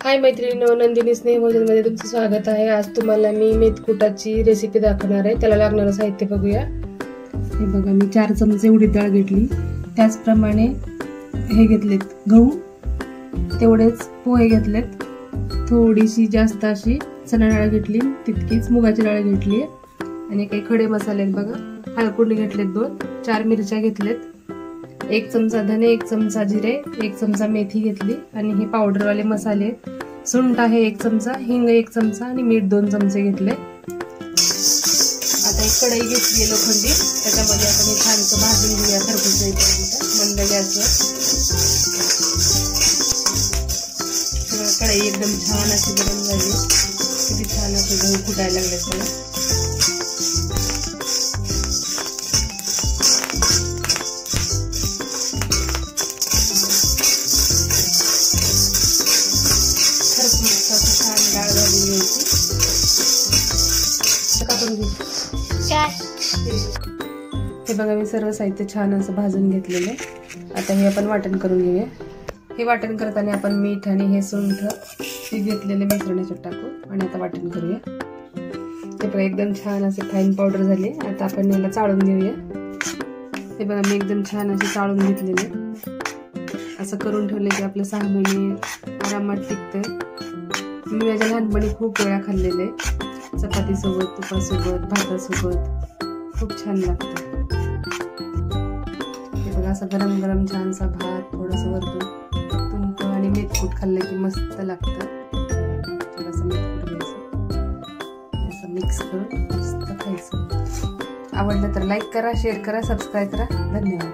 हाय मैत्रिणींनो, नंदिनी स्नेह भोजनमध्ये तुमचं स्वागत आहे। आज तुम्हाला मी मेथकुटाची रेसिपी दाखवणार आहे। त्याला लागणारं साहित्य बघूया। हे बघा, मी 4 चमचे उडीद डाळ घेतली, त्याचप्रमाणे हे घेतलेत गहू, तेवढेच पोहे घेतलेत, थोडीशी जास्त अशी चणा डाळ घेतली, तितकीच मुगाची डाळ घेतली आणि काही खडे मसाले आहेत बघा। हळकुंड घेतलेत 2, 4 मिरच्या घेतलेत, 1 चमचा धने, 1 चमचा जिरे, 1 चमचा मेथी घेतली आणि हे पावडर वाले मसाले, सुंठ आहे 1 चमचा, हिंग 1 चमचा आणि मीठ 2 चमचे घेतले। आता एक कढई घेतली लोखंडी, त्याच्यामध्ये आपण हे छानसं भाजून घेऊया खरपूस जाईपर्यंत मंद गॅसवर। कढई एकदम छान अशी गरम झाली, किती छान असे गहू फुटायला लागले त्याला। डाळ भाजून घ्यायची, हे बघा मी सर्व साहित्य छान असं भाजून घेतलेलं आहे। आता हे आपण वाटण करून घेऊया। हे वाटण करताना आपण मीठ आणि हे सुंठ हे घेतलेले मिश्रण याच्यात टाकू आणि आता वाटण करूया। हे बघा एकदम छान असे फाईन पावडर झाले। आता आपण याला चाळून घेऊया। हे बघा मी एकदम छान असे चाळून घेतलेले, असं करून ठेवले की आपलं 6 महिने आरामात टिकतं। मी माझ्या लहानपणी खूप वेळा खाल्लेले, चपातीसोबत, तुपासोबत, भातासोबत खूप छान लागतं। हे बघा असं गरम गरम छानसा भात, थोडंसं वरतून तूप आणि मेथकूट खाल्ले की मस्त लागतं। थोडंसं मेथकूट घ्यायचं, असं मिक्स करून मस्त खायचं। आवडलं तर लाईक करा, शेअर करा, सबस्क्राईब करा। धन्यवाद।